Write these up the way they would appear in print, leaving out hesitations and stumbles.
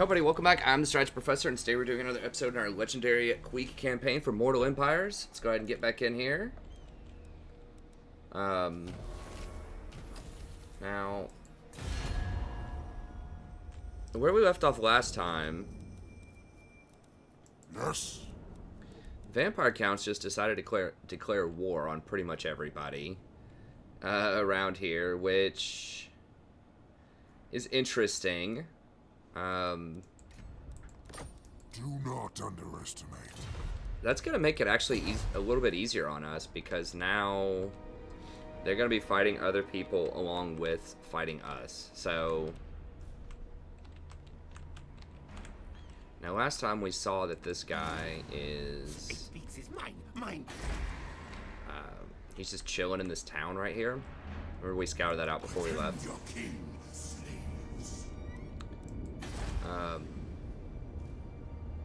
Everybody, welcome back. I'm the Strategy Professor, and today we're doing another episode in our legendary Queek campaign for Mortal Empires. Let's go ahead and get back in here. Now, where we left off last time, Yes. Vampire Counts just decided to declare war on pretty much everybody around here, which is interesting. Do not underestimate. That's going to make it actually a little bit easier on us, because now they're going to be fighting other people along with fighting us. So now last time we saw that this guy is Mine. he's just chilling in this town right here. Remember we scouted that out before we left. Your king slaves.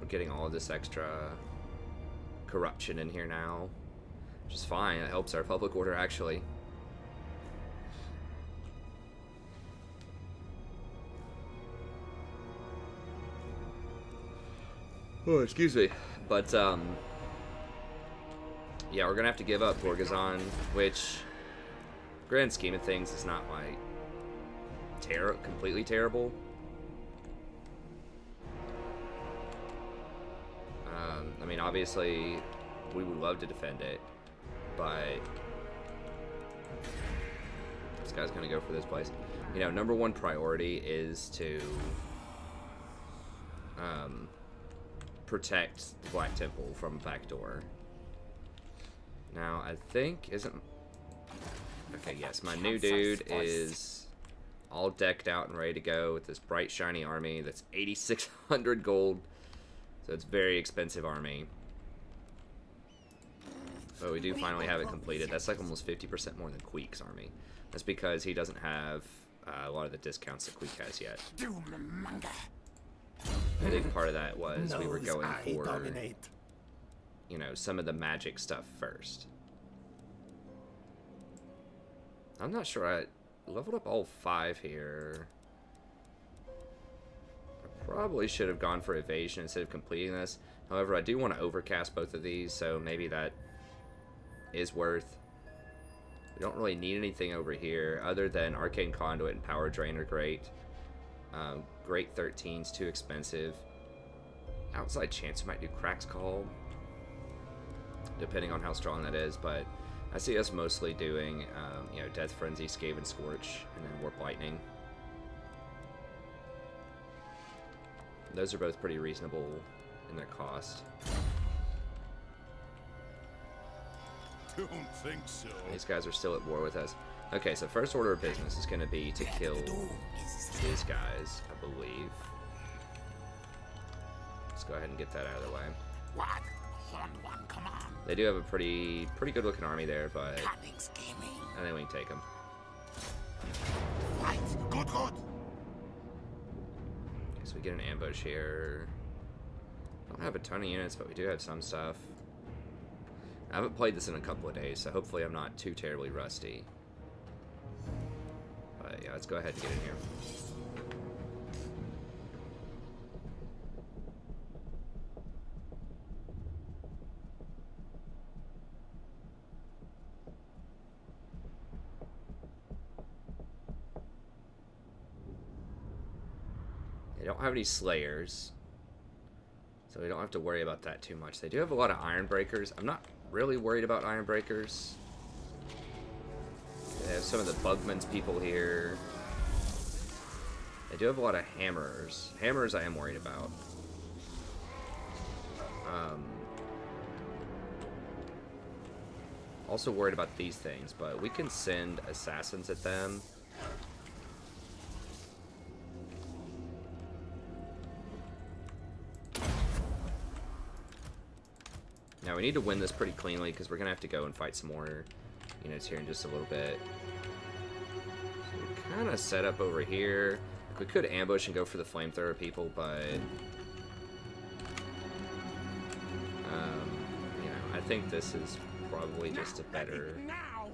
We're getting all of this extra corruption in here now, which is fine. It helps our public order, actually. Oh, excuse me. But, yeah, we're gonna have to give up Thorgrim, which, grand scheme of things, is not, like, completely terrible. I mean, obviously, we would love to defend it, but this guy's gonna go for this place. You know, number one priority is to protect the Black Temple from a backdoor. Now, I think, okay, yes, my new dude is all decked out and ready to go with this bright, shiny army that's 8,600 gold. So it's a very expensive army. But we do finally have it completed. That's like almost 50% more than Queek's army. That's because he doesn't have a lot of the discounts that Queek has yet. I think part of that was we were going for, you know, some of the magic stuff first. I'm not sure. I leveled up all 5 here. Probably should have gone for evasion instead of completing this. However, I do want to overcast both of these, so maybe that is worth. We don't really need anything over here other than Arcane Conduit and Power Drain are great. Great 13's too expensive. Outside Chance we might do Crack's Call, depending on how strong that is, but I see us mostly doing you know, Death Frenzy, Skaven Scorch, and then Warp Lightning. Those are both pretty reasonable in their cost. Don't think so. These guys are still at war with us. Okay, so first order of business is going to be to kill these guys, I believe. Let's go ahead and get that out of the way. What? Horned one, come on. They do have a pretty good looking army there, but I think we can take them. Fight. Good. So we get an ambush here. Don't have a ton of units, but we do have some stuff. I haven't played this in a couple of days, so hopefully I'm not too terribly rusty. But yeah, let's go ahead and get in here. They don't have any Slayers, so we don't have to worry about that too much. They do have a lot of Iron Breakers. I'm not really worried about Iron Breakers. They have some of the Bugman's people here. They do have a lot of Hammers. Hammers I am worried about. Also worried about these things, but we can send assassins at them. Now we need to win this pretty cleanly because we're going to have to go and fight some more units here in just a little bit. So we kind of set up over here. We could ambush and go for the flamethrower people, but you know, I think this is probably just a better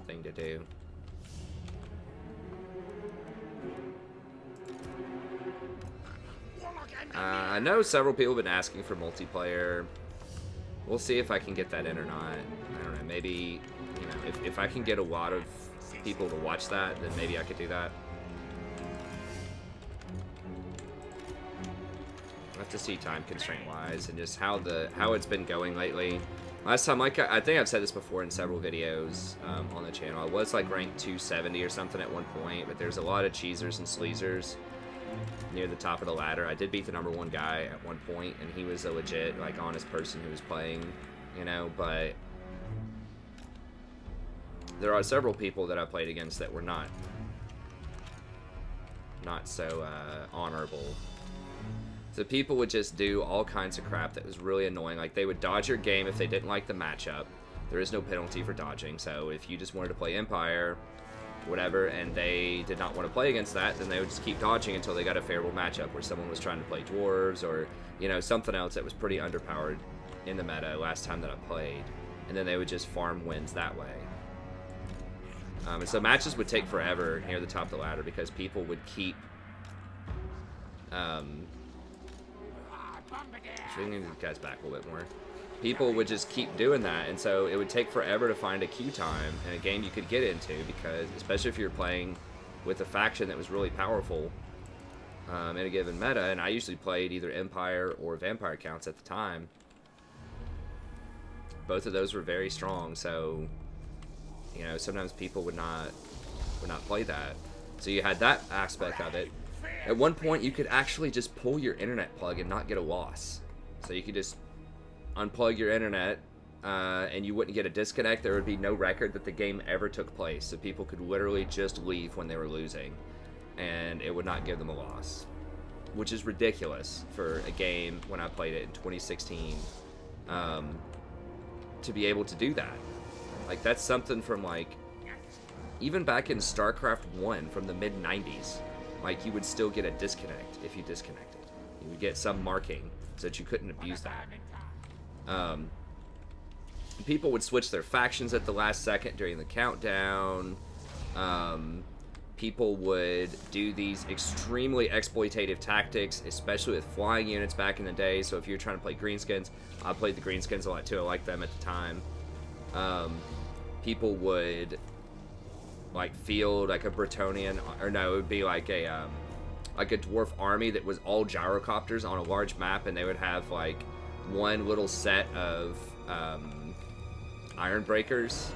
thing to do. I know several people have been asking for multiplayer. We'll see if I can get that in or not. I don't know, maybe, you know, if I can get a lot of people to watch that, then maybe I could do that. I have to see time constraint wise and just how it's been going lately. Last time, like I think I've said this before in several videos on the channel, I was like ranked 270 or something at one point, but there's a lot of cheesers and sleazers near the top of the ladder. I did beat the #1 guy at one point, and he was a legit, like, honest person who was playing, you know, but there are several people that I played against that were not so honorable. So people would just do all kinds of crap that was really annoying. Like, they would dodge your game if they didn't like the matchup. There is no penalty for dodging, so if you just wanted to play Empire, whatever, and they did not want to play against that, then they would just keep dodging until they got a favorable matchup where someone was trying to play Dwarves or, you know, something else that was pretty underpowered in the meta last time that I played. And then they would just farm wins that way. And so matches would take forever near the top of the ladder because people would keep... Bringing these guys back a little bit more. People would just keep doing that, and so it would take forever to find a queue time in a game you could get into, because especially if you're playing with a faction that was really powerful in a given meta, and I usually played either Empire or Vampire accounts at the time. Both of those were very strong, so you know, sometimes people would not play that. So you had that aspect of it. At one point, you could actually just pull your internet plug and not get a loss. So you could just unplug your internet, and you wouldn't get a disconnect. There would be no record that the game ever took place. So people could literally just leave when they were losing, and it would not give them a loss, which is ridiculous for a game when I played it in 2016, to be able to do that. Like, that's something from, like, even back in StarCraft 1 from the mid-90s. Like, you would still get a disconnect if you disconnected. You would get some marking so that you couldn't abuse that. People would switch their factions at the last second during the countdown. People would do these extremely exploitative tactics, especially with flying units back in the day. So if you're trying to play greenskins, I played the greenskins a lot too. I liked them at the time. People would like field like a Bretonnian, or no, it would be like a dwarf army that was all gyrocopters on a large map, and they would have like one little set of iron breakers,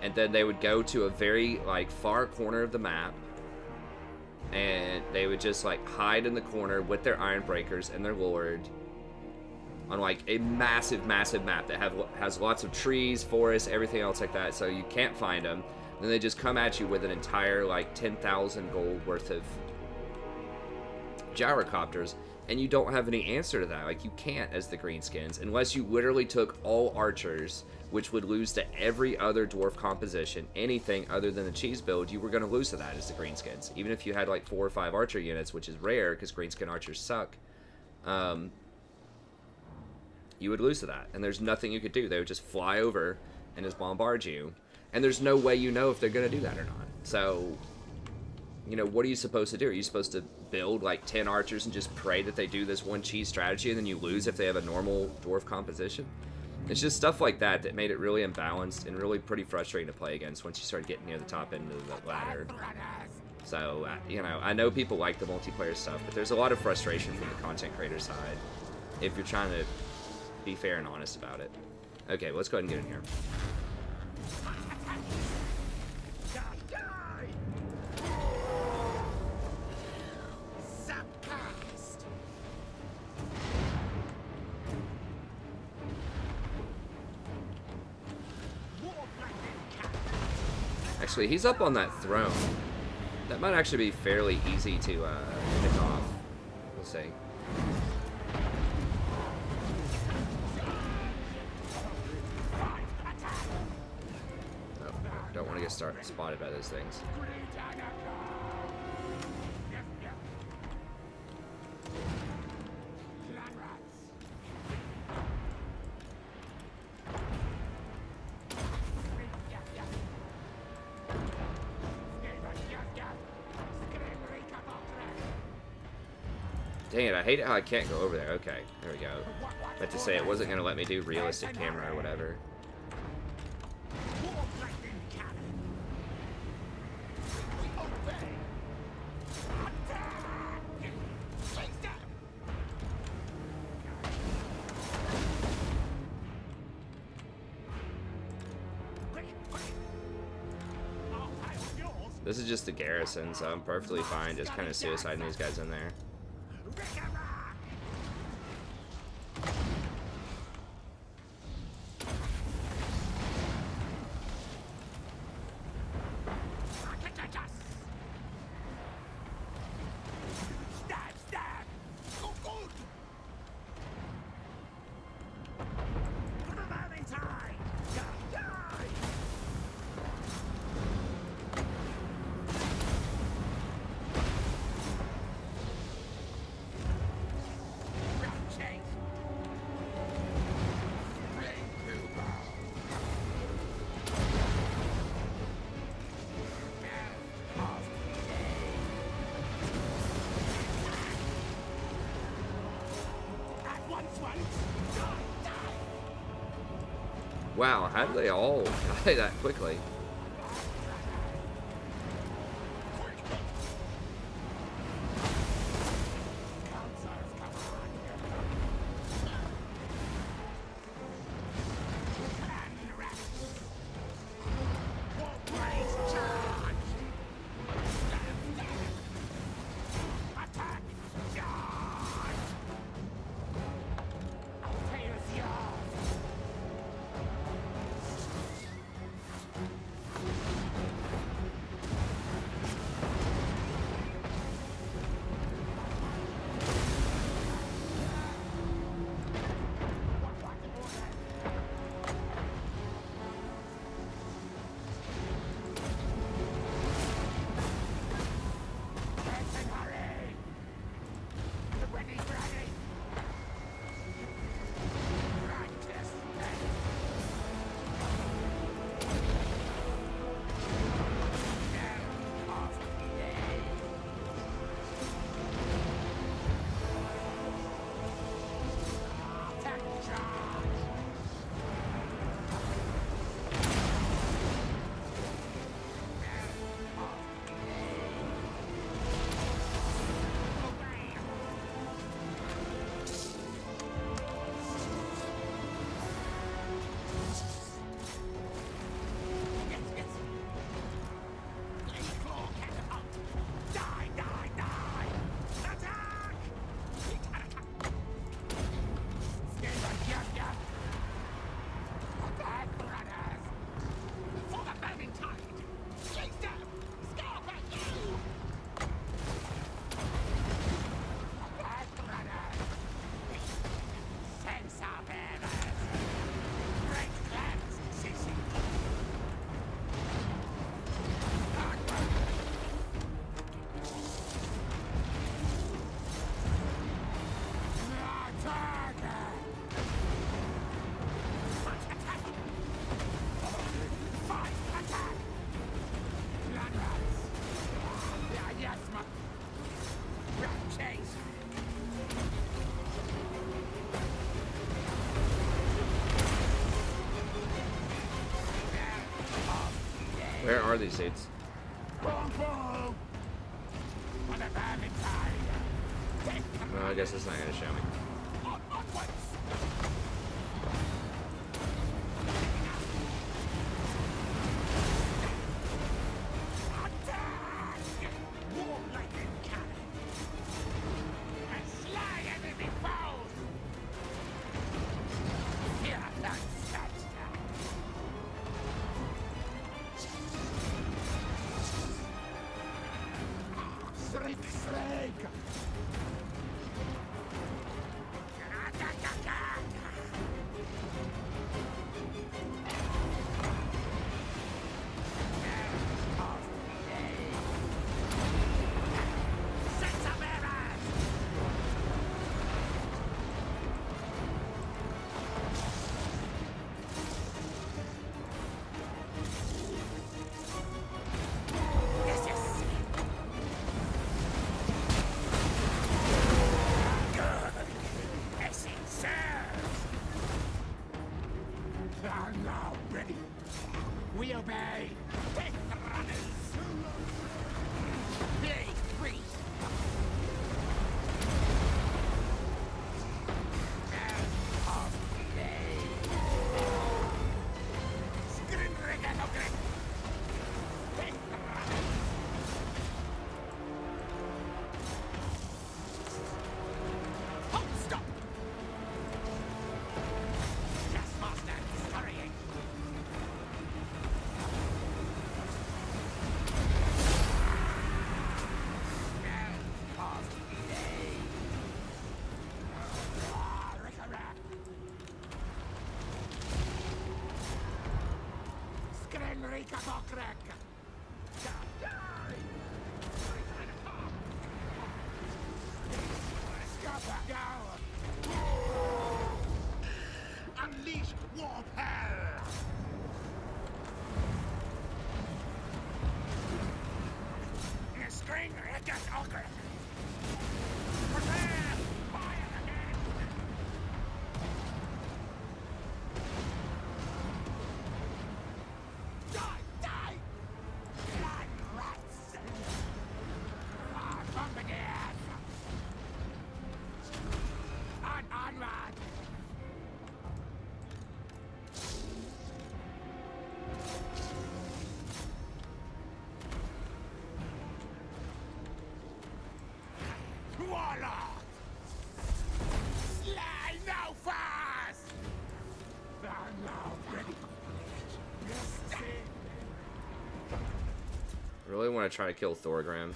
and then they would go to a very like far corner of the map, and they would just like hide in the corner with their iron breakers and their lord on like a massive map that has lots of trees, forests, everything else like that, so you can't find them. Then they just come at you with an entire like 10,000 gold worth of gyrocopters, and you don't have any answer to that. Like, you can't as the greenskins unless you literally took all archers, which would lose to every other dwarf composition. Anything other than the cheese build, you were going to lose to that as the greenskins, even if you had like 4 or 5 archer units, which is rare because greenskin archers suck. You would lose to that, and there's nothing you could do. They would just fly over and just bombard you, and there's no way you know if they're going to do that or not. So, you know, what are you supposed to do? Are you supposed to build like 10 archers and just pray that they do this one cheese strategy, and then you lose if they have a normal dwarf composition? It's just stuff like that that made it really imbalanced and really pretty frustrating to play against once you started getting near the top end of the ladder. So, you know, I know people like the multiplayer stuff, but there's a lot of frustration from the content creator side if you're trying to be fair and honest about it. Okay, let's go ahead and get in here. Actually, he's up on that throne. That might actually be fairly easy to pick off. We'll see. Don't want to get spotted by those things. Dang it, I hate how I can't go over there. Okay, there we go. I meant to say it wasn't going to let me do realistic camera or whatever. This is just the garrison, so I'm perfectly fine just kind of suiciding these guys in there. Wow, how did they all die that quickly? Where are these dudes? Well, I guess it's not going to show me. Unleash warp hell! Screen against Ogre! Prepare! Fire again! Die! Die! Blood rats! Bomb again! Onward! Warlock! Slay no fast! Thou now ready. Yes, I really want to try to kill Thorgrim.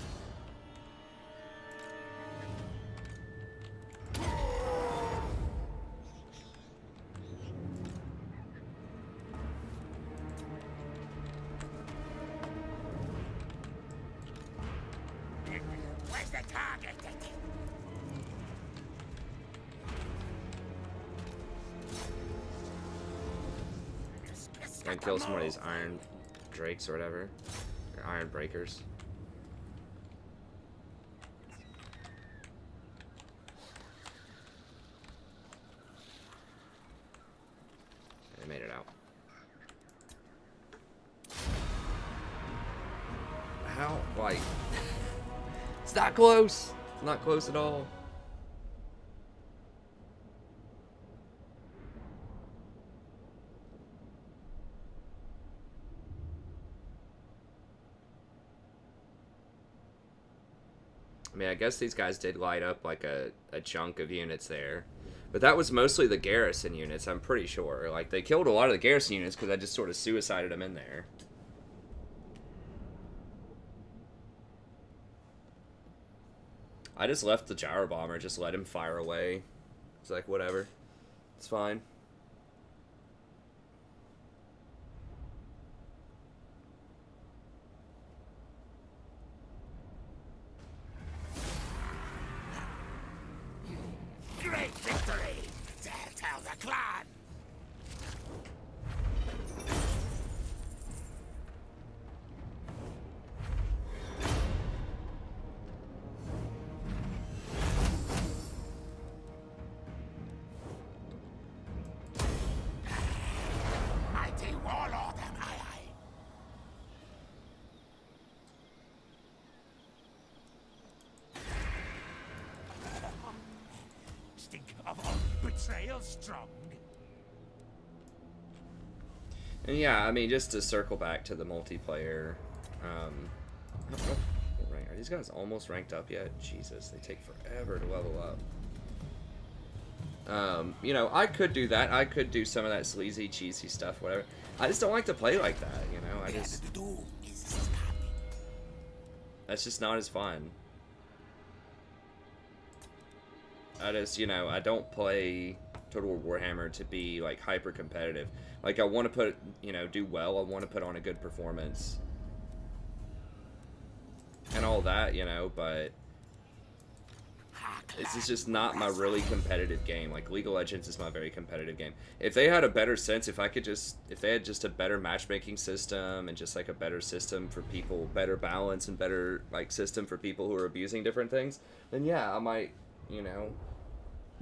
where's the target? And kill some of these iron drakes or whatever. Or iron breakers. They made it out. How? Like, it's not close. It's not close at all. I mean, I guess these guys did light up like a chunk of units there. But that was mostly the garrison units, I'm pretty sure. Like, they killed a lot of the garrison units because I just sort of suicided them in there. I just left the gyro bomber, just let him fire away. It's like, whatever. It's fine. Great victory! Tell the clan! Mighty warlord am I. Stink of betrayal strong. And yeah, I mean, just to circle back to the multiplayer, are these guys almost ranked up yet? Jesus, they take forever to level up. You know, I could do that. I could do some of that sleazy, cheesy stuff, whatever. I just don't like to play like that, you know? I just... That's just not as fun. I just, you know, I don't play Total War Warhammer to be, like, hyper competitive. Like, I want to put, you know, do well. I want to put on a good performance. And all that, you know, but... This is just not my really competitive game. Like, League of Legends is my very competitive game. If they had a better sense, if they had just a better matchmaking system and just, like, a better system for people, better balance and better, like, system for people who are abusing different things, then yeah, I might, you know,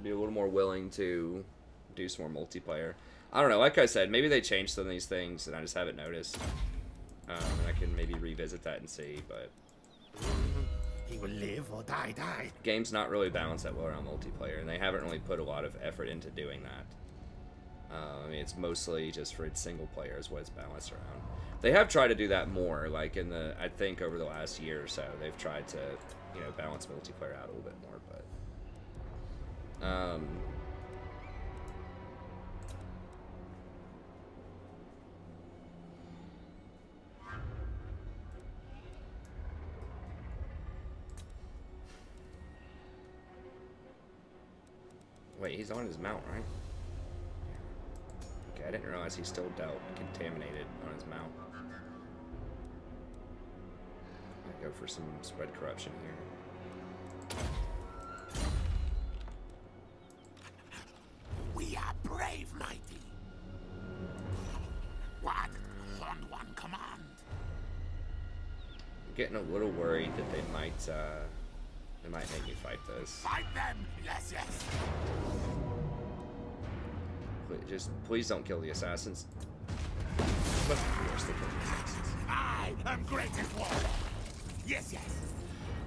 be a little more willing to do some more multiplayer. I don't know, like I said, maybe they changed some of these things and I just haven't noticed. And I can maybe revisit that and see, but... He will live or die. Game's not really balanced that well around multiplayer, and they haven't really put a lot of effort into doing that. I mean, it's mostly just for its single player is what it's balanced around. They have tried to do that more, like in the, I think over the last year or so, they've tried to, you know, balance multiplayer out a little bit more, but... Wait, he's on his mount, right? Okay, I didn't realize he still dealt contaminated on his mount. Go for some spread corruption here. We are brave, mighty. What? On one command. I'm getting a little worried that they might make me fight this. Fight them! Yes, yes. Please don't kill the assassins. Must be worse than killing the assassins. I am greatest warrior. Yes, yes.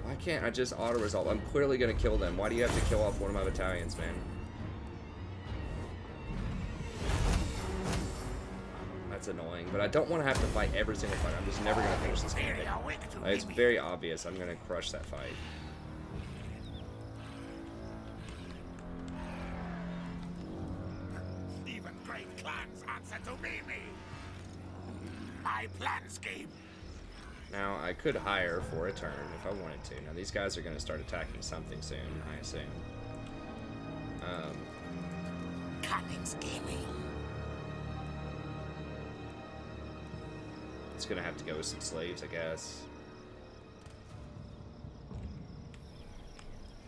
Why can't I just auto-resolve? I'm clearly gonna kill them. Why do you have to kill off one of my battalions, man? That's annoying, but I don't want to have to fight every single fight. I'm just never gonna finish this game. It's very obvious I'm gonna crush that fight. Even great clans answer to me. My plan scheme. Now, I could hire for a turn if I wanted to. Now, these guys are going to start attacking something soon, I assume. Cunning scheming. It's going to have to go with some slaves, I guess.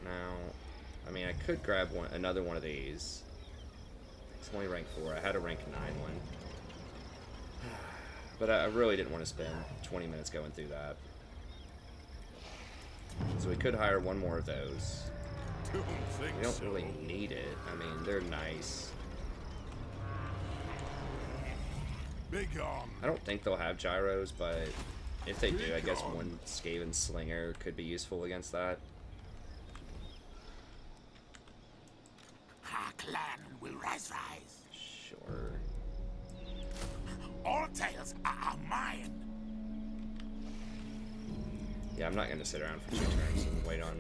Now, I mean, I could grab another one of these. It's only rank 4. I had a rank 9 one. But I really didn't want to spend 20 minutes going through that. So we could hire one more of those. We don't really need it. I mean, they're nice. I don't think they'll have gyros, but if they do, I guess one Skaven slinger could be useful against that. Our clan will rise. Sure. All tales are mine. Yeah, I'm not going to sit around for 2 turns and wait on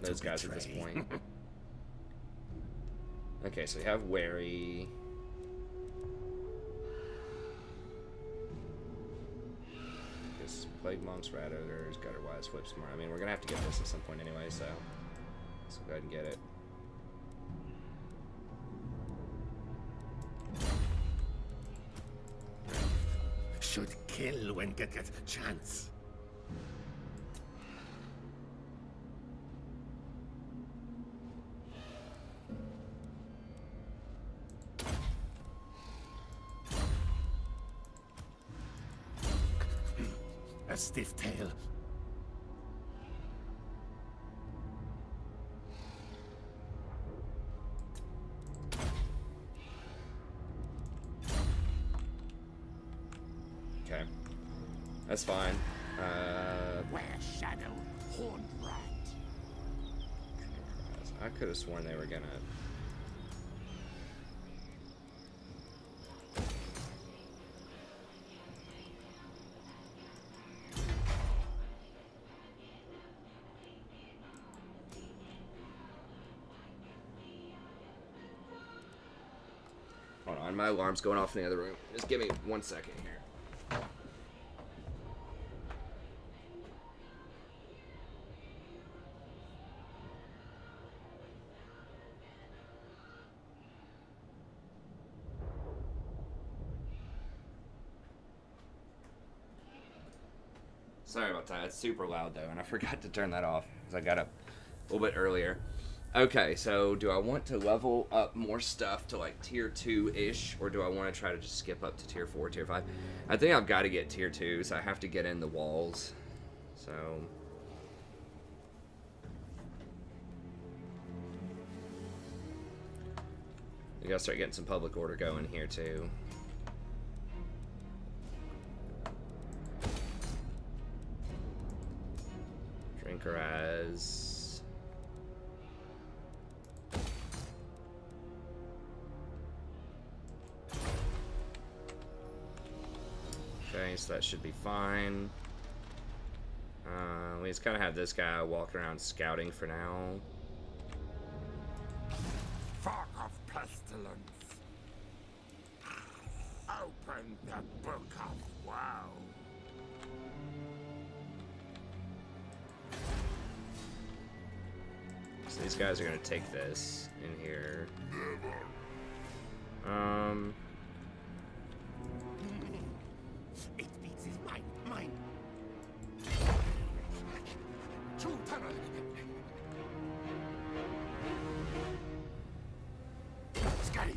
those guys at this point. Okay, so we have Wary. Just Plague Monks, Rat Ogres, Gutter Wise, Whip Smart. I mean, we're going to have to get this at some point anyway, so let's go ahead and get it. Should kill when get chance. A stiff tail. Okay, that's fine. Where shadow, horned rat. I could have sworn they were gonna. Hold on, my alarm's going off in the other room. Just give me 1 second here. Sorry about that. It's super loud though, and I forgot to turn that off because I got up a little bit earlier. Okay, so do I want to level up more stuff to like tier 2-ish, or do I want to try to just skip up to tier 4, tier 5? I think I've got to get tier 2, so I have to get in the walls. So we gotta start getting some public order going here too. Drinker as okay, so that should be fine. We just kind of have this guy walking around scouting for now. Fog of pestilence. Open the book of woe. So these guys are gonna take this in here. It beats his mine.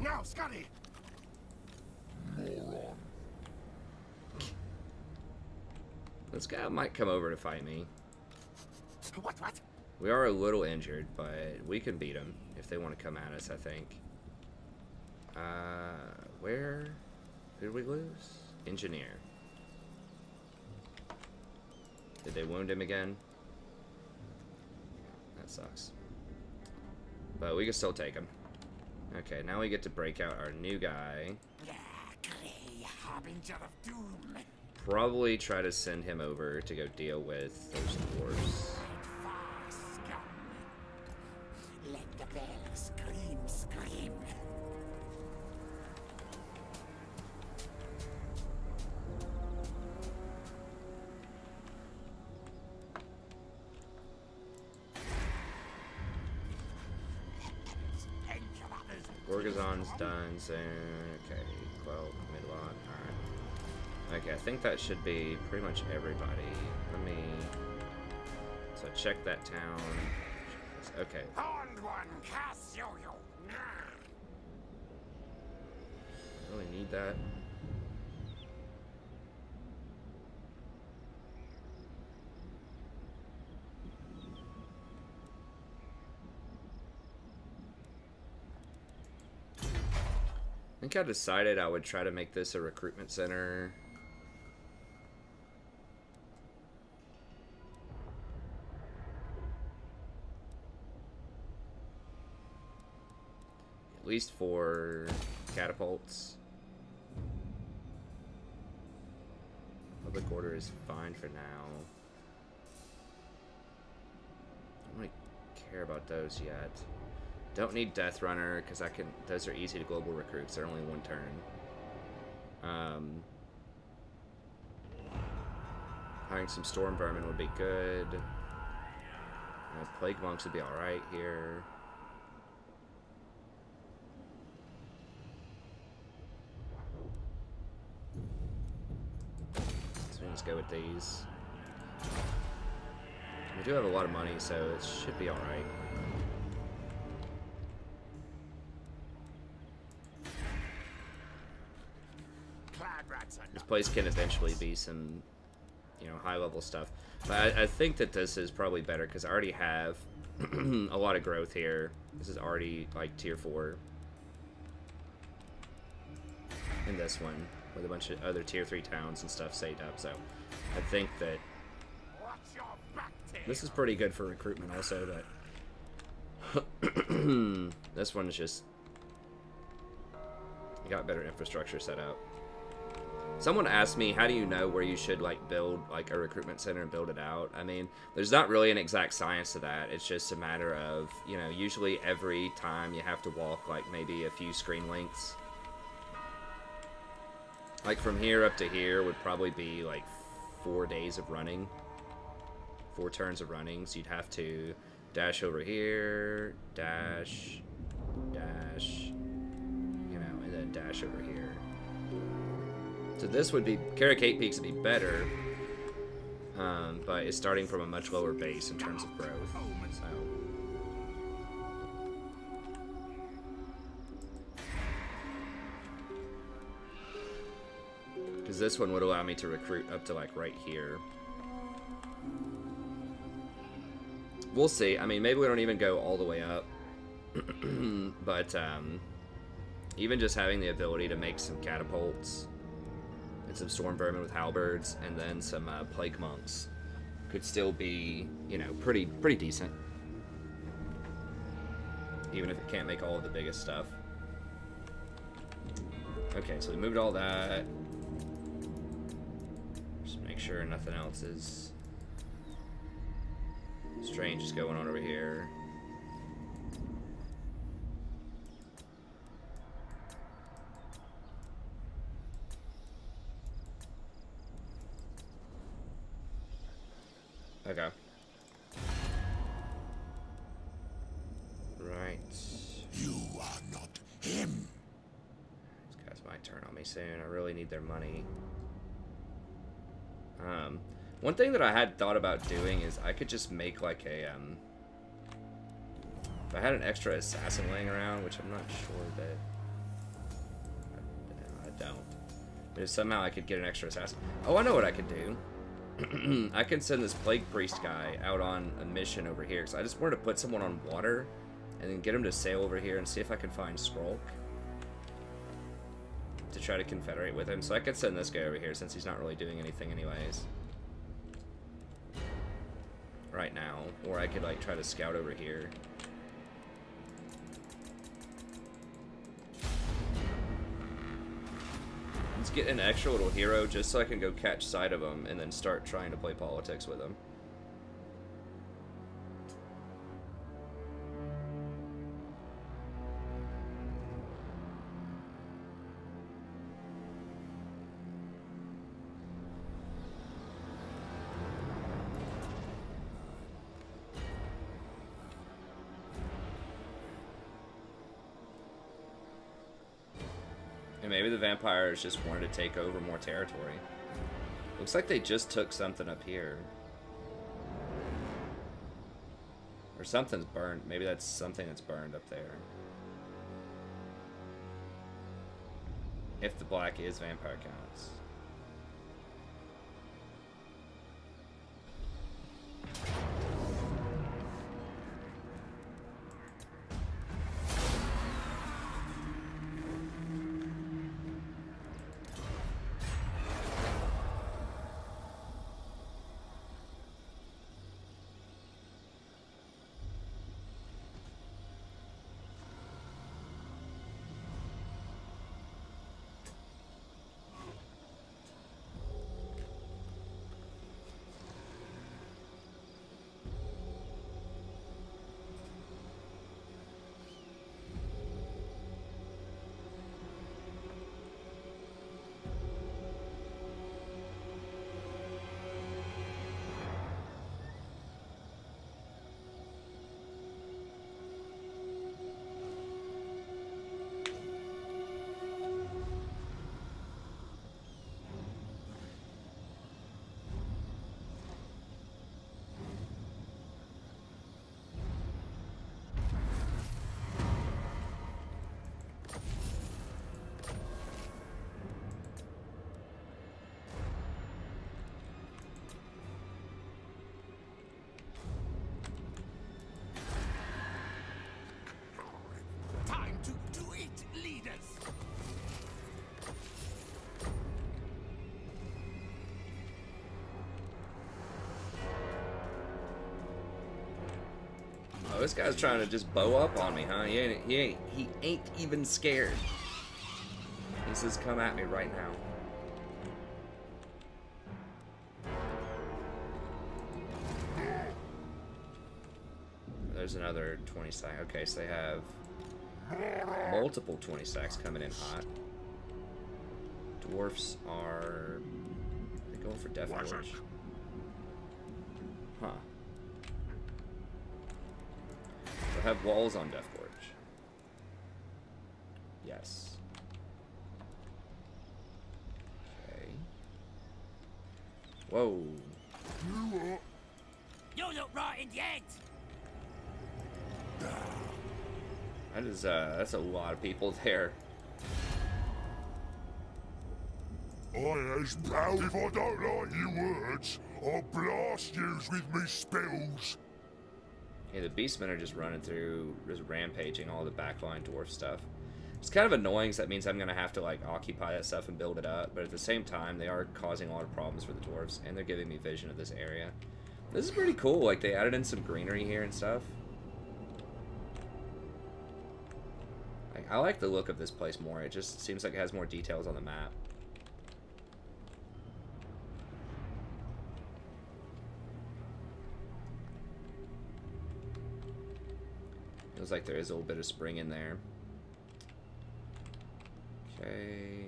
Now, Scotty. This guy might come over to fight me. What? We are a little injured, but we can beat them if they want to come at us, I think. Where did we lose? Engineer. Did they wound him again? That sucks. But we can still take him. Okay, now we get to break out our new guy. Grey harbinger of doom. Probably try to send him over to go deal with those dwarves. Far scum. Let the bell scream. Gorgazon's done soon. Okay, well, Midlot. Alright. Okay, I think that should be pretty much everybody. Let me. So check that town. Okay. Horned one, cast you. Really need that. I think I decided I would try to make this a recruitment center. At least for catapults. Public order is fine for now. I don't really care about those yet. Don't need Death Runner because I can. Those are easy to global recruits. They're only one turn. Hiring some Storm Vermin would be good. Plague Monks would be all right here. So let's go with these. We do have a lot of money, so it should be all right. This place can eventually be some, you know, high-level stuff. But I think that this is probably better because I already have a lot of growth here. This is already, like, tier 4. And this one, with a bunch of other tier 3 towns and stuff saved up. So I think that this is pretty good for recruitment also, but this one is just got better infrastructure set up. Someone asked me, how do you know where you should like build like a recruitment center and build it out? I mean, there's not really an exact science to that. It's just a matter of, you know, usually every time you have to walk like maybe a few screen lengths. Like from here up to here would probably be like 4 days of running. 4 turns of running. So you'd have to dash over here, dash, dash, you know, and then dash over here. So this would be, Carricate Peaks would be better, but it's starting from a much lower base in terms of growth. So. Because this one would allow me to recruit up to like right here. We'll see. I mean, maybe we don't even go all the way up. But even just having the ability to make some catapults and some Storm Vermin with halberds and then some Plague Monks could still be, you know, pretty decent. Even if it can't make all of the biggest stuff. Okay, so we moved all that. Just make sure nothing else is strange is going on over here. Okay. Right. You are not him. These guys might turn on me soon. I really need their money. One thing that I had thought about doing is I could just make like a, if I had an extra assassin laying around, which I'm not sure that If somehow I could get an extra assassin. Oh, I know what I could do. I can send this Plague Priest guy out on a mission over here. Because I just wanted to put someone on water and then get him to sail over here and see if I can find Skrulk to try to confederate with him. So I could send this guy over here since he's not really doing anything anyways right now. Or I could like try to scout over here. Let's get an extra little hero just so I can go catch sight of him and then start trying to play politics with him. Maybe the vampires just wanted to take over more territory. Looks like they just took something up here. Or something's burned. Maybe that's something that's burned up there. If the black is vampire counts. Oh, this guy's trying to just bow up on me, huh? He ain't even scared. He says, "Come at me right now." There's another 20 stack. Okay, so they have multiple 20 stacks coming in hot. Dwarfs are they going for Death Forge? Huh. They'll have walls on Death Forge. Yes. Okay. Whoa. You look right in the head. That is that's a lot of people there. As proud if I don't like your words, I'll blast yous with me spells. Yeah, the beastmen are just running through, just rampaging all the backline dwarf stuff. It's kind of annoying, so that means I'm gonna have to like occupy that stuff and build it up, but at the same time they are causing a lot of problems for the dwarves, and they're giving me vision of this area. This is pretty cool, like they added in some greenery here and stuff. I like the look of this place more. It just seems like it has more details on the map. Feels like there is a little bit of spring in there. Okay.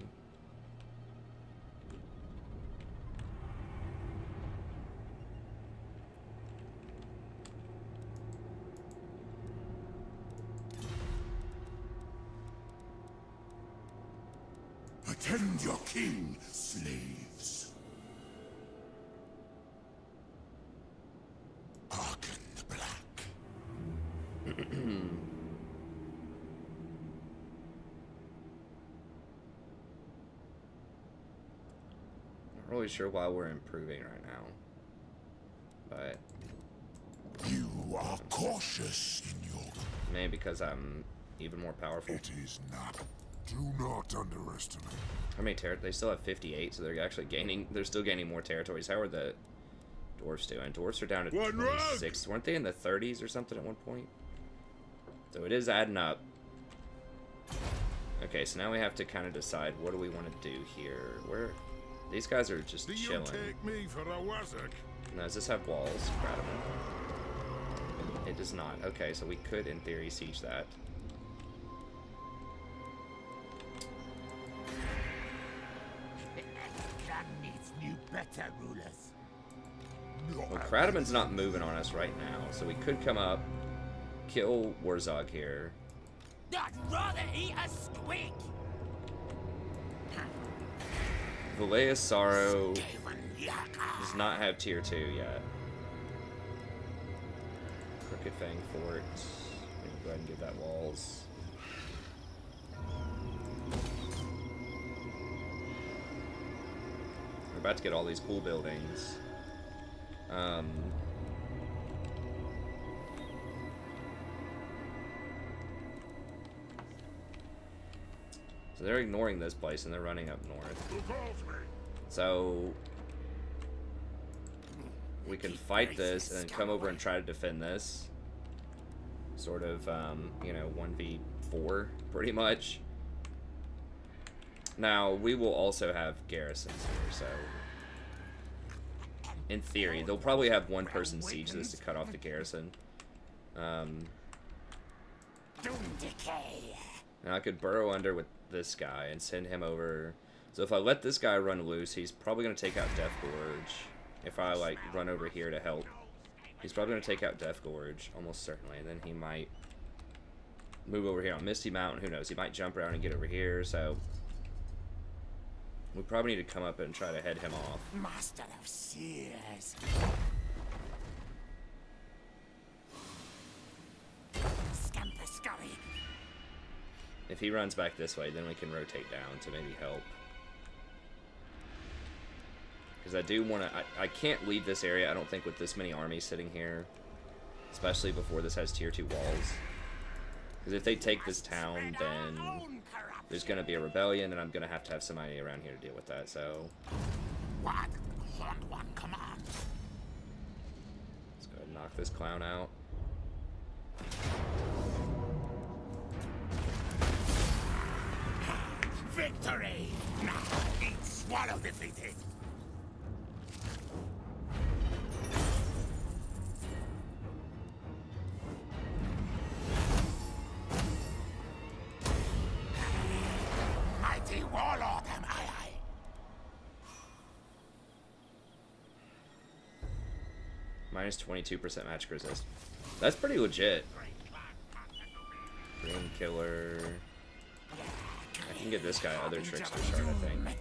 Attend your king, slaves. Hearken the black. Not really sure why we're improving right now. But You are cautious in your... maybe because I'm even more powerful. It is not. Do not underestimate. How many territories? They still have 58, so they're actually gaining. They're still gaining more territories. How are the dwarves doing? Dwarves are down to 26. Weren't they in the 30s or something at one point? So it is adding up. Okay, so now we have to kind of decide what do we want to do here. Where these guys are just chilling. Take me for a wazzock? Now, does this have walls? Incredible. It does not. Okay, so we could, in theory, siege that. Better rulers. Well, Kradaman's not moving on us right now, so we could come up, kill Warzog here. I'd rather eat a squeak. Valea's Sorrow Skaven does not have tier 2 yet. Crooked Fang Fort. We can go ahead and give that walls. We're about to get all these cool buildings. So they're ignoring this place and they're running up north. So we can fight this and then come over and try to defend this. Sort of, you know, 1v4 pretty much. Now, we will also have garrisons here, so in theory, they'll probably have one person siege this to cut off the garrison. Now I could burrow under with this guy and send him over. So if I let this guy run loose, he's probably going to take out Death Gorge. If I, like, run over here to help, he's probably going to take out Death Gorge, almost certainly. And then he might move over here on Misty Mountain. Who knows? He might jump around and get over here, so we probably need to come up and try to head him off. Master of Seers. Scamper scurry. If he runs back this way, then we can rotate down to maybe help. Because I do want to... I can't leave this area, I don't think, with this many armies sitting here. Especially before this has tier 2 walls. Because if they take this town, then there's going to be a rebellion, and I'm going to have somebody around here to deal with that, so... What? Horned one command. Let's go ahead and knock this clown out. Victory! Now, eat swallow defeated! Mighty warlord am I. Minus 22% magic resist. That's pretty legit. Green Killer. I can give this guy other tricks for sure, I think.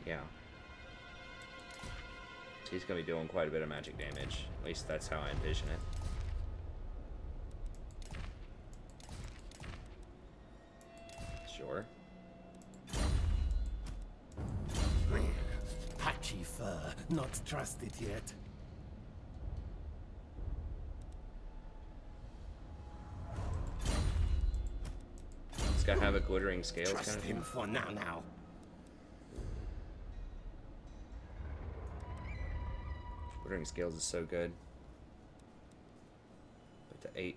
Yeah. He's going to be doing quite a bit of magic damage. At least that's how I envision it. Sure. Patchy fur, not trusted yet. This guy have a glittering scales kind Trust of him thing. for now. Glittering scales is so good. But the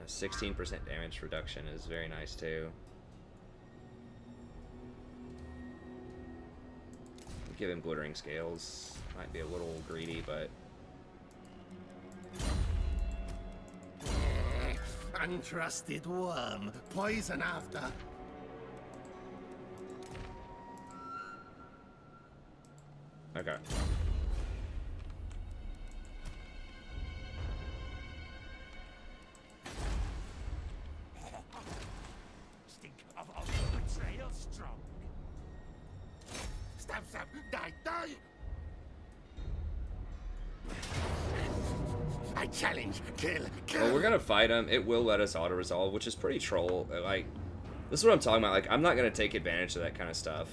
16% damage reduction is very nice too. Give him glittering scales. Might be a little greedy, but Untrusted worm, poison after. okay. Stink of all betrayal strong. Stab, stab, die, die! I challenge, kill, kill! Well, we're gonna fight him. It will let us auto-resolve, which is pretty troll. Like, this is what I'm talking about. Like, I'm not gonna take advantage of that kind of stuff.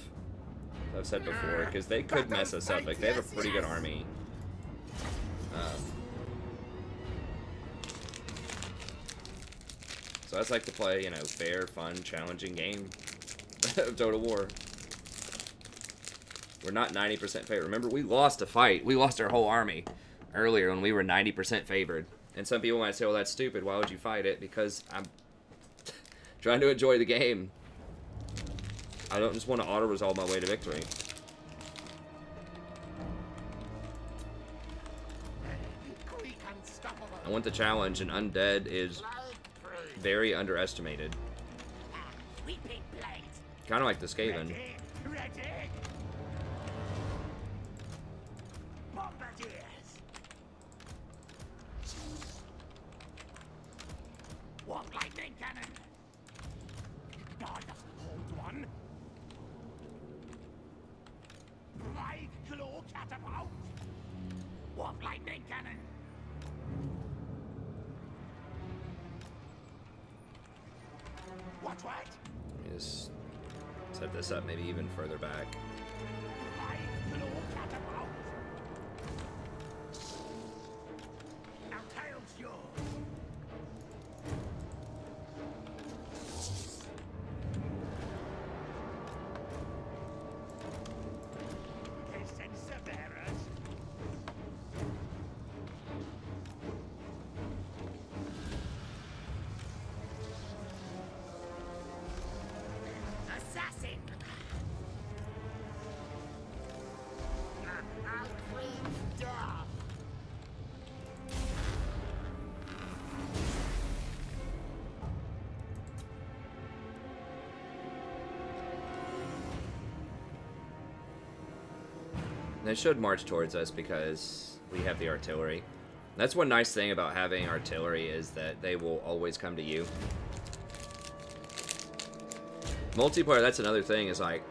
I've said before, because they could mess us up. Like, they have a pretty good army. So I just like to play, you know, fair, fun, challenging game of Total War. We're not 90% favored. Remember, we lost a fight. We lost our whole army earlier when we were 90% favored. And some people might say, well, that's stupid. Why would you fight it? Because I'm trying to enjoy the game. I don't just want to auto-resolve my way to victory. I want the challenge, and undead is very underestimated. Kind of like the Skaven. Just set this up maybe even further back. They should march towards us because we have the artillery. That's one nice thing about having artillery is that they will always come to you. Multiplayer, that's another thing, is like,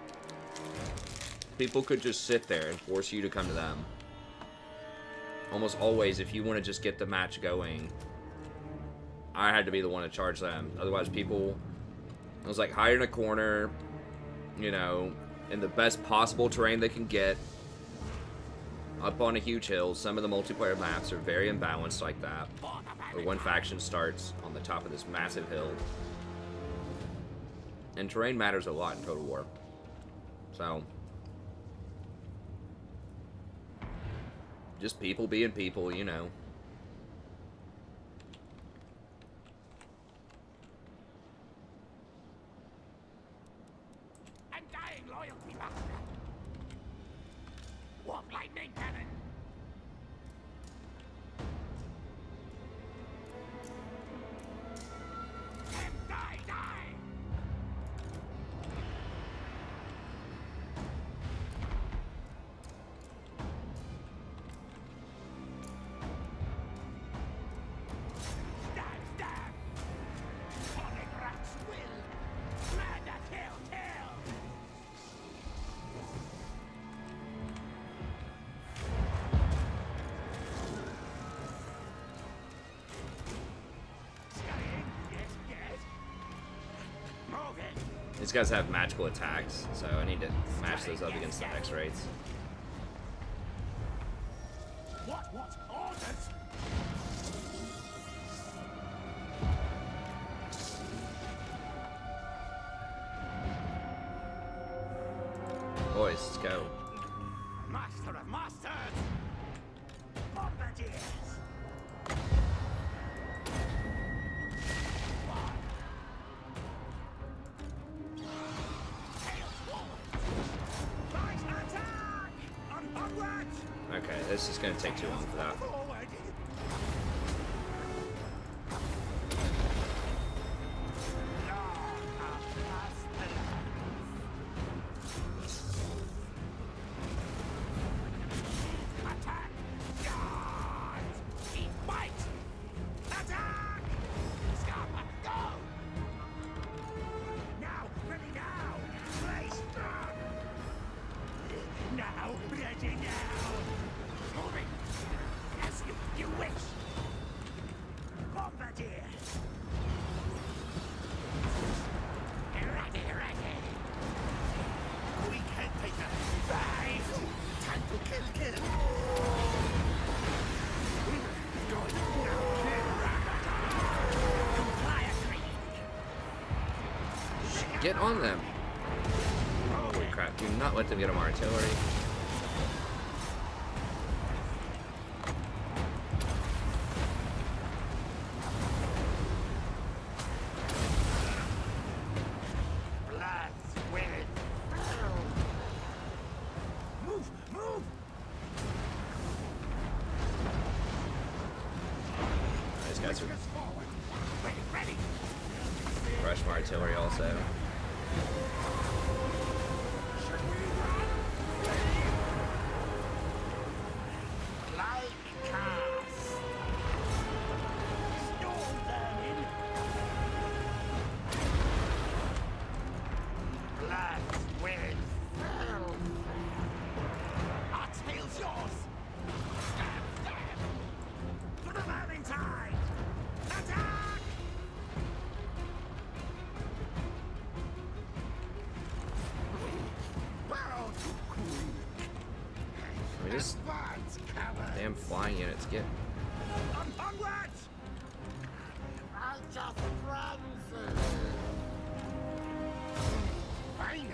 people could just sit there and force you to come to them. Almost always, if you want to just get the match going, I had to be the one to charge them. Otherwise, people, it was like hide in a corner, you know, in the best possible terrain they can get. Up on a huge hill. Some of the multiplayer maps are very imbalanced like that. Where one faction starts on the top of this massive hill. And terrain matters a lot in Total War. So, just people being people, you know. Undying loyalty, master. Warp lightning cannon. Die, die. Stab, stab. Sonic rat's will. Murder, kill, kill. These guys have magical attacks, so I need to match those up against the X rates. What orders? Boys, let's go. Master of masters! Bombardiers! Okay, this is going to take too long for that. Get on them. Holy crap. Do not let them get on my artillery. Rush my artillery also. Just damn flying units get. Onwards! I just ran through. Finally.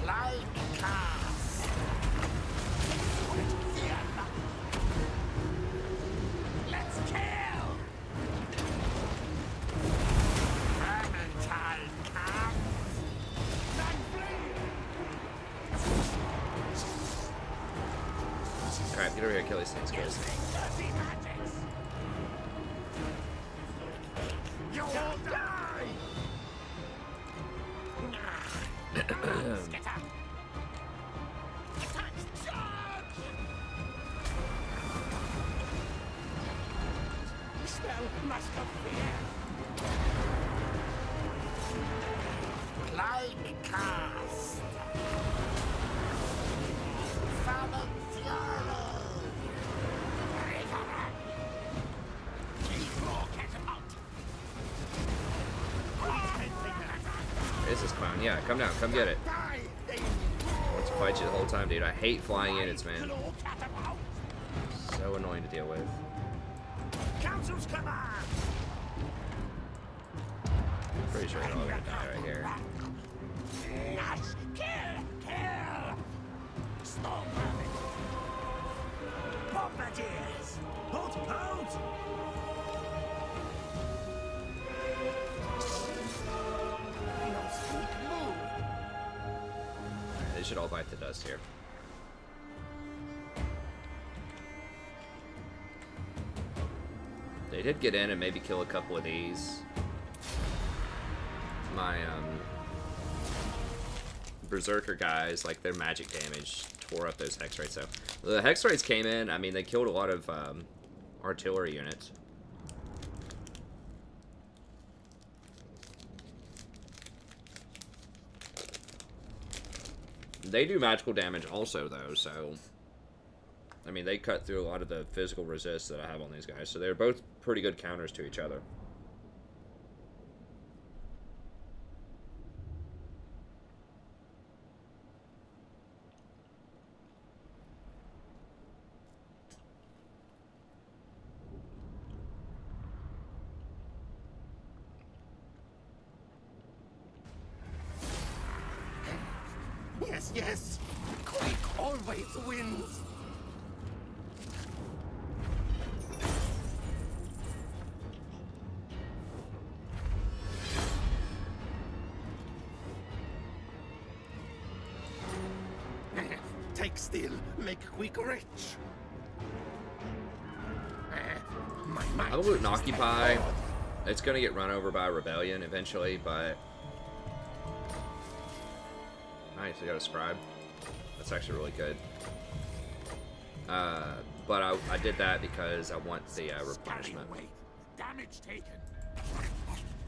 Like cast. Let's kill. Vermintide comes. Alright, get over here, kill these things, guys. You'll die! Scatter! Attack! Charge! Spell must appear. Like cast. Summon fury. Where's this clown? Yeah, come down, come get it. I want to fight you the whole time, dude. I hate flying units, man. So annoying to deal with. Council's command. Pretty sure they're all gonna die right here. Nice. Kill! Small rabbit. Bombardiers! Hold! No sweet move. They should all bite the dust here. They did get in and maybe kill a couple of these. My berserker guys, like their magic damage tore up those hex rates. So the hex rates came in. I mean, they killed a lot of artillery units. They do magical damage also, though. So I mean, they cut through a lot of the physical resist that I have on these guys. So they're both pretty good counters to each other. Yes. Queek always wins. Take still, make Queek rich. I'm gonna loot and occupy. It's gonna get run over by a rebellion eventually, but nice, I got a scribe. That's actually really good. But I did that because I want the replenishment. Damage taken.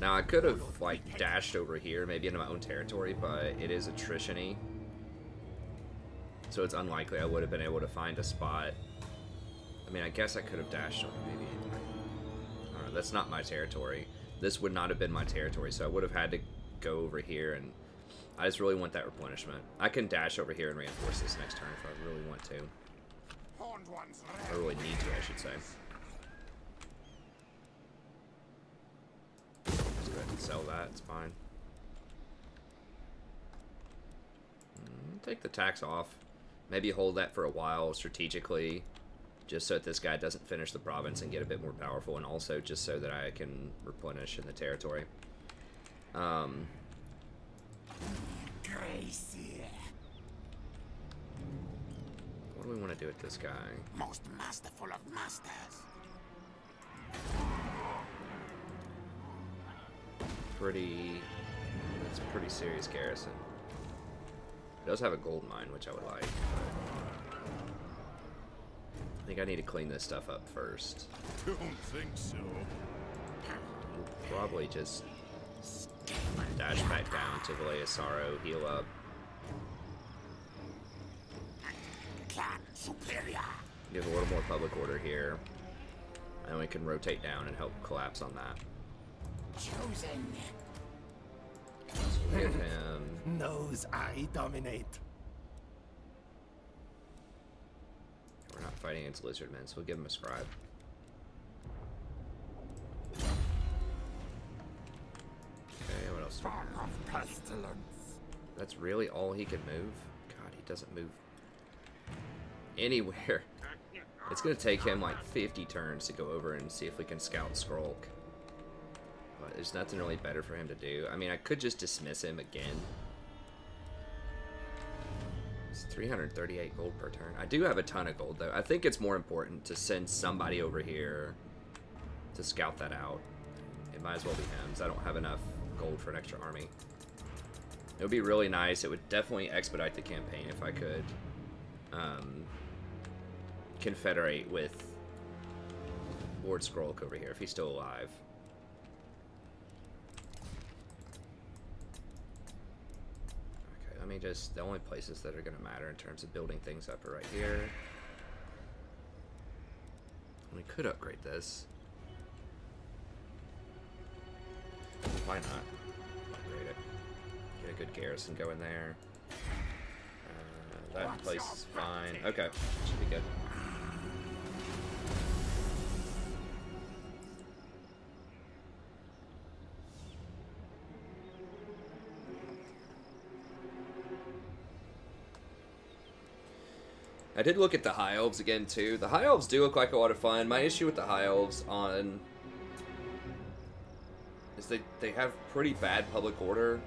Now I could have like dashed over here, maybe into my own territory, but it is attrition-y, so it's unlikely I would have been able to find a spot. I mean, I guess I could have dashed over maybe. I don't know, that's not my territory. This would not have been my territory, so I would have had to go over here, and I just really want that replenishment. I can dash over here and reinforce this next turn if I really want to. Or really need to, I should say. sell that. It's fine. Take the tax off. Maybe hold that for a while strategically, just so that this guy doesn't finish the province and get a bit more powerful, and also just so that I can replenish in the territory. Crazy. What do we want to do with this guy? Most masterful of masters. It's a pretty serious garrison. It does have a gold mine, which I would like, but I think I need to clean this stuff up first. Don't think so. We'll probably just dash back down to Valea Sorrow, heal up. Clan superior. Give a little more public order here, and we can rotate down and help collapse on that. Chosen. So we'll give him... Knows I dominate. We're not fighting against lizardmen, so we'll give him a scribe. Okay, what else do we Fog have? of pestilence. That's really all he can move? God, he doesn't move anywhere. It's gonna take him like 50 turns to go over and see if we can scout Skrulk. But there's nothing really better for him to do. I mean, I could just dismiss him again. It's 338 gold per turn. I do have a ton of gold, though. I think it's more important to send somebody over here to scout that out. It might as well be him, because I don't have enough gold for an extra army. It would be really nice. It would definitely expedite the campaign if I could confederate with Lord Skrulk over here, if he's still alive. Okay, let me just... The only places that are going to matter in terms of building things up are right here. We could upgrade this. Why not? Upgrade it. Get a good garrison going there. That place is fine. Okay, should be good. I did look at the High Elves again, too. The High Elves do look like a lot of fun. My issue with the High Elves is they have pretty bad public order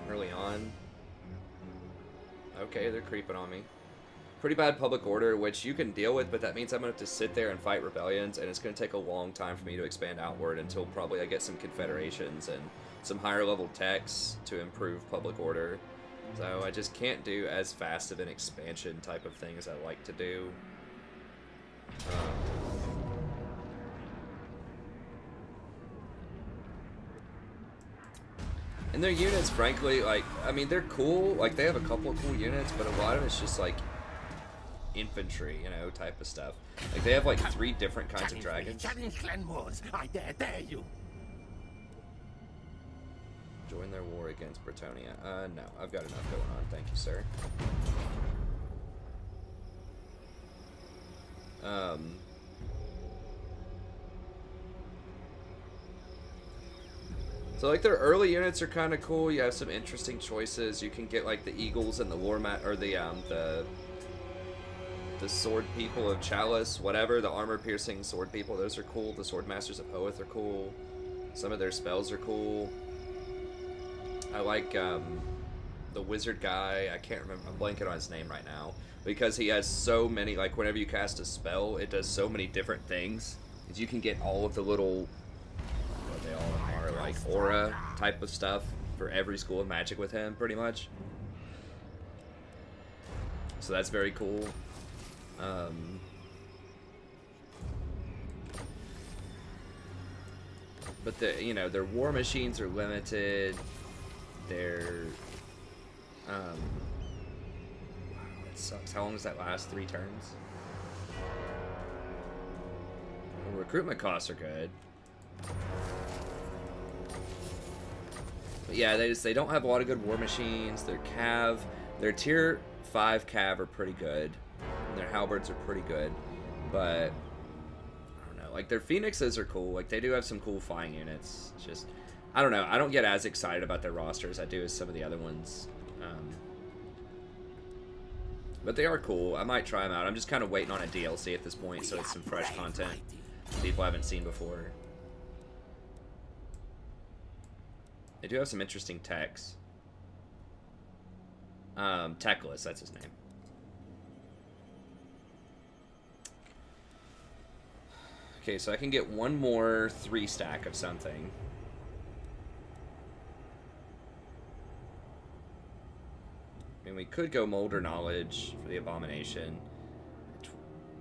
early on. Okay, they're creeping on me. Pretty bad public order, which you can deal with, but that means I'm going to have to sit there and fight rebellions, and it's going to take a long time for me to expand outward until probably I get some confederations and some higher level techs to improve public order. So I just can't do as fast of an expansion type of thing as I like to do. And their units, frankly, like, I mean, they're cool. Like, they have a couple of cool units, but a lot of it's just, like, infantry, you know, type of stuff. Like, they have, like, 3 different kinds of dragons. Challenge clan wars. I dare you. Join their war against Bretonia. No, I've got enough going on. Thank you, sir. So, like, their early units are kind of cool. You have some interesting choices. You can get, like, the Eagles and the the Sword People of Chalice, whatever. The armor-piercing Sword People, those are cool. The Sword Masters of Hoeth are cool. Some of their spells are cool. I like the wizard guy. I can't remember. I'm blanking on his name right now. Because he has so many, like, whenever you cast a spell, it does so many different things. Because you can get all of the little, what they all are, like, aura type of stuff for every school of magic with him, pretty much. So that's very cool. But you know, their war machines are limited. Their wow, it sucks. How long does that last? 3 turns? Well, recruitment costs are good. But yeah, they don't have a lot of good war machines. Their tier 5 cav are pretty good. And their halberds are pretty good. But I don't know, like their phoenixes are cool. Like they do have some cool flying units. It's just I don't know. I don't get as excited about their roster as I do as some of the other ones. But they are cool. I might try them out. I'm just kind of waiting on a DLC at this point, so it's some fresh content people haven't seen before. They do have some interesting techs. Techless, that's his name. Okay, so I can get one more 3-stack of something. I mean, we could go Molder Knowledge for the Abomination.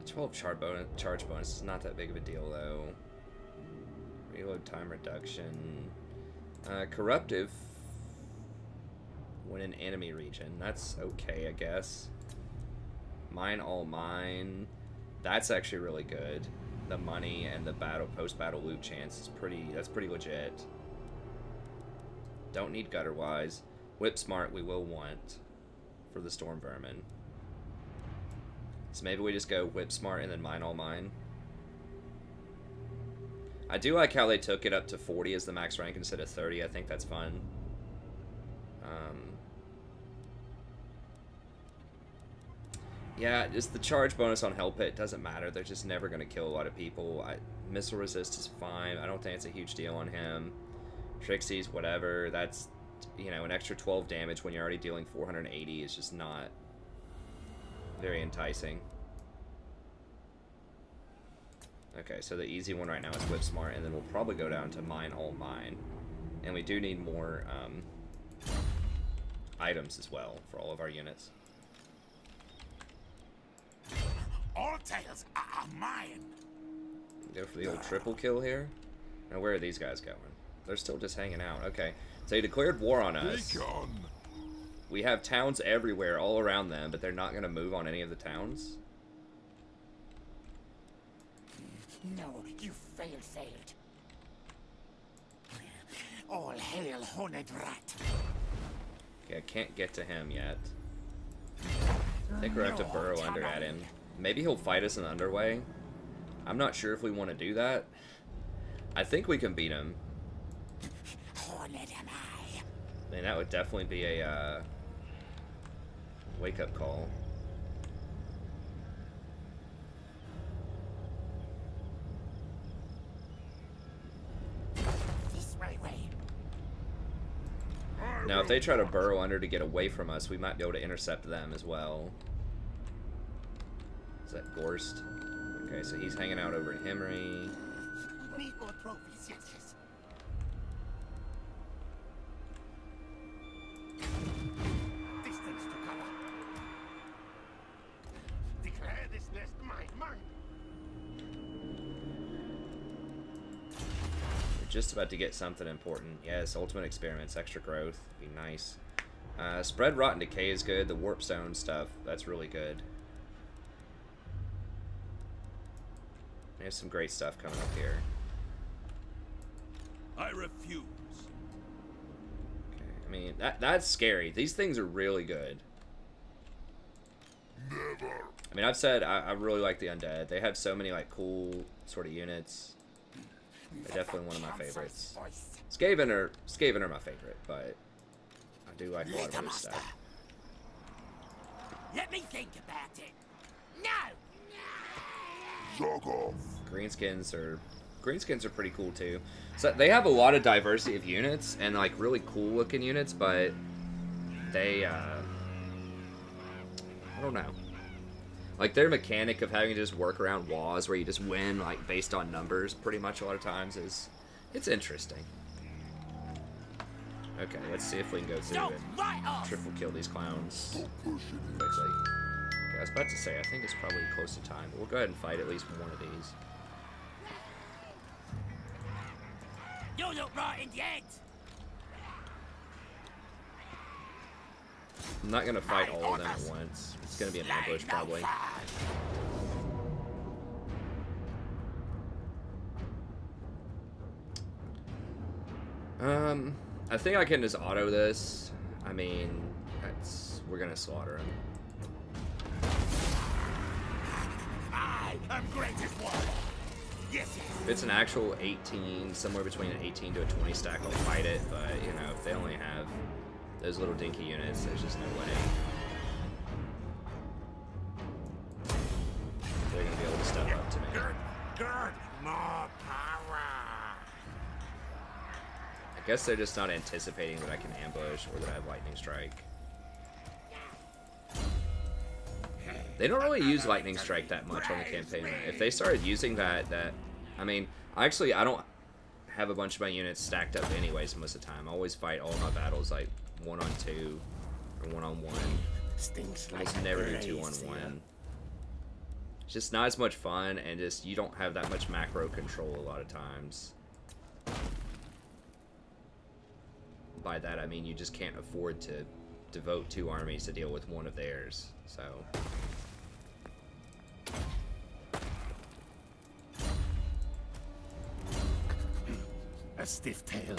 12 charge bonus is not that big of a deal, though. Reload time reduction. Corruptive when in enemy region. That's okay, I guess. Mine all mine. That's actually really good. The money and the post-battle loot chance is that's pretty legit. Don't need Gutter Wise. Whip Smart we will want for the Storm Vermin. So maybe we just go Whip Smart and then Mine all mine. I do like how they took it up to 40 as the max rank instead of 30. I think that's fun. Yeah, just the charge bonus on Hell Pit doesn't matter. They're just never going to kill a lot of people. Missile resist is fine. I don't think it's a huge deal on him. Trixie's whatever. That's, you know, an extra 12 damage when you're already dealing 480 is just not very enticing. Okay, so the easy one right now is Whip Smart, and then we'll probably go down to Mine all mine. And we do need more items as well for all of our units. All tails are mine. Go for the old triple kill here. Now where are these guys going? They're still just hanging out. Okay, so he declared war on us. We have towns everywhere, all around them, but they're not going to move on any of the towns. No, you failed. All hail, horned rat. Okay, I can't get to him yet. I think we're going to have to burrow under at him. Maybe he'll fight us in the underway. I'm not sure if we want to do that. I think we can beat him. Horned am I. I mean, that would definitely be a wake-up call. This way. Now, if they try to burrow under to get away from us, we might be able to intercept them as well. Is that Gorst? Okay, so he's hanging out over in Himmery. We got trophies, yes. Distance to cover. Declare this nest mine. We're just about to get something important. Yes, Ultimate Experiments, extra growth, be nice. Spread Rot and Decay is good. The Warp Stone stuff, that's really good. There's some great stuff coming up here. I refuse. Okay, I mean, that's scary. These things are really good. Never. I mean, I've said I really like the Undead. They have so many like cool sort of units. They're definitely one of my favorites. Skaven are my favorite, but I do like a lot of other stuff. Let me think about it. No. Suck off. Greenskins are pretty cool too. So they have a lot of diversity of units and like really cool looking units, but they I don't know. Like their mechanic of having to just work around walls where you just win like based on numbers pretty much a lot of times it's interesting. Okay, let's see if we can go through and triple kill these clowns quickly. Okay, I was about to say, I think it's probably close to time, but we'll go ahead and fight at least one of these. You look right in the head. I'm not gonna fight all of them at once. It's gonna be an ambush probably. I think I can just auto this. I mean, we're gonna slaughter him. I am greatest warrior. Yes. If it's an actual 18, somewhere between an 18 to a 20 stack, I'll fight it, but, you know, if they only have those little dinky units, there's just no way they're going to be able to step up to me. Good. More power. I guess they're just not anticipating that I can ambush or that I have lightning strike. They don't really use lightning strike that much on the campaign. If they started using that, I mean, actually, I don't have a bunch of my units stacked up anyways most of the time. I always fight all my battles like 1-on-2 or 1-on-1. Stinks I like almost never do brace, 2-on-1. It's just not as much fun, and just you don't have that much macro control a lot of times. By that I mean you just can't afford to devote 2 armies to deal with one of theirs. So A stiff tail.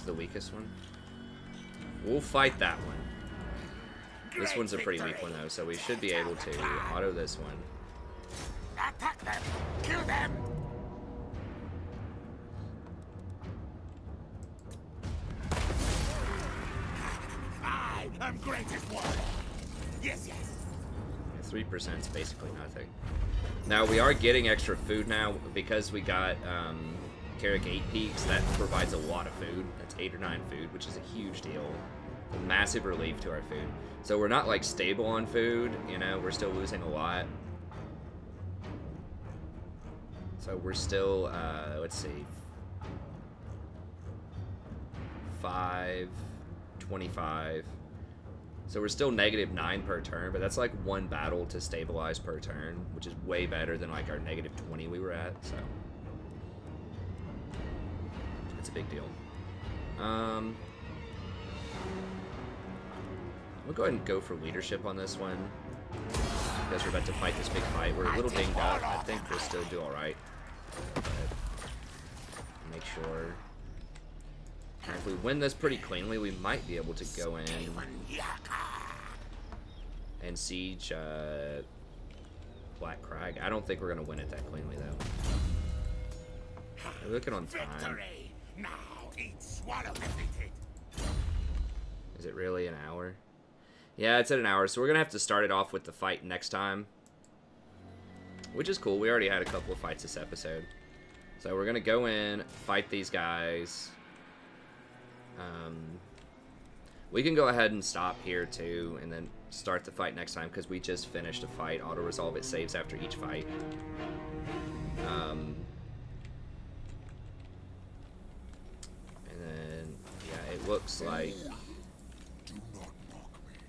here's the weakest one. We'll fight that one. This one's a pretty weak one though, so we should be able to auto this one. Attack them. Kill them. I am greatest warrior. Yes. 3% is basically nothing. Now we are getting extra food now because we got Carrick 8 peaks. That provides a lot of food. That's 8 or 9 food, which is a huge deal. A massive relief to our food. So we're not like stable on food, you know, we're still losing a lot. So we're still, let's see, 5.25. So we're still -9 per turn, but that's like 1 battle to stabilize per turn, which is way better than like our -20 we were at, so. It's a big deal. We'll go ahead and go for leadership on this one. Because we're about to fight this big fight. We're a little dinged up. I think we'll still do alright. Make sure. And if we win this pretty cleanly, we might be able to go in and siege Black Crag. I don't think we're going to win it that cleanly, though. We're looking on time. Victory. Now eat swallow defeated. Is it really an hour? Yeah, it's at an hour, so we're going to have to start it off with the fight next time. Which is cool. We already had a couple of fights this episode. So we're going to go in, fight these guys. We can go ahead and stop here too, and then start the fight next time, because we just finished a fight. Auto-resolve, it saves after each fight. And then, yeah, it looks like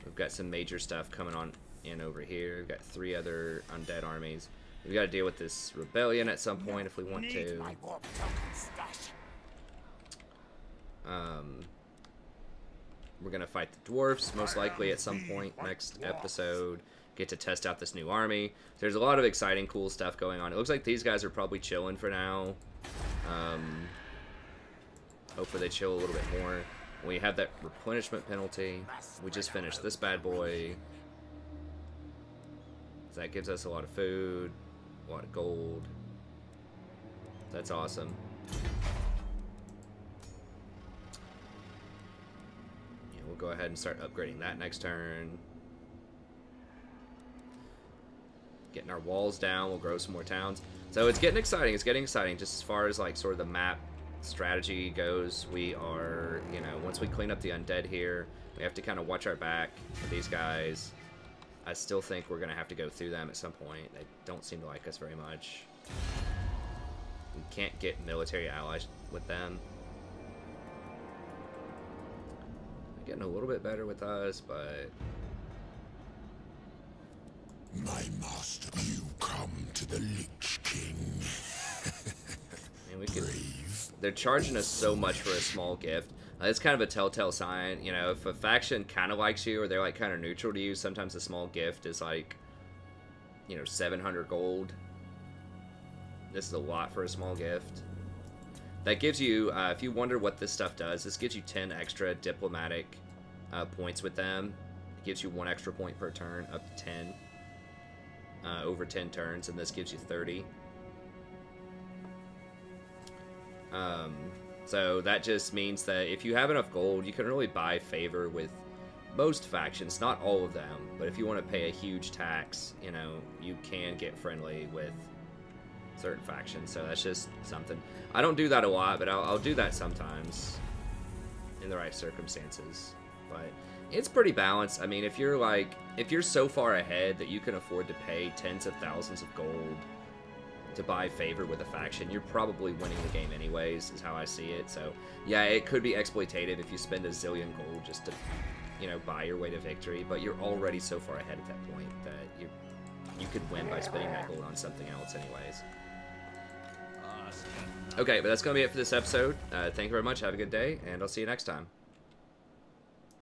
we've got some major stuff coming on in over here. We've got 3 other undead armies. We've got to deal with this rebellion at some point if we want to. We're going to fight the dwarfs, most likely at some point next episode. Get to test out this new army. There's a lot of exciting, cool stuff going on. It looks like these guys are probably chilling for now. Hopefully they chill a little bit more. We have that replenishment penalty. We just finished this bad boy. So that gives us a lot of food, a lot of gold. That's awesome. Yeah, we'll go ahead and start upgrading that next turn. Getting our walls down, we'll grow some more towns. So it's getting exciting, just as far as like sort of the map strategy goes. We are, you know, once we clean up the undead here, we have to kind of watch our back for these guys. I still think we're gonna have to go through them at some point. They don't seem to like us very much. We can't get military allies with them. They're getting a little bit better with us, but My master, you come to the Lich King. I mean, we could. They're charging us so much for a small gift. It's kind of a telltale sign, you know, if a faction kind of likes you or they're like kind of neutral to you, sometimes a small gift is like, you know, 700 gold. This is a lot for a small gift. That gives you, if you wonder what this stuff does, this gives you 10 extra diplomatic points with them. It gives you 1 extra point per turn, up to 10. Over 10 turns, and this gives you 30. So that just means that if you have enough gold, you can really buy favor with most factions, not all of them, but if you want to pay a huge tax, you know, you can get friendly with certain factions, so that's just something. I don't do that a lot, but I'll do that sometimes in the right circumstances, but it's pretty balanced. I mean, if you're so far ahead that you can afford to pay tens of thousands of gold to buy favor with a faction, you're probably winning the game anyways, is how I see it. So yeah, it could be exploitative if you spend a zillion gold just to, you know, buy your way to victory, but you're already so far ahead at that point that you could win by spending that gold on something else anyways. Okay, but that's gonna be it for this episode. Thank you very much, have a good day, and I'll see you next time.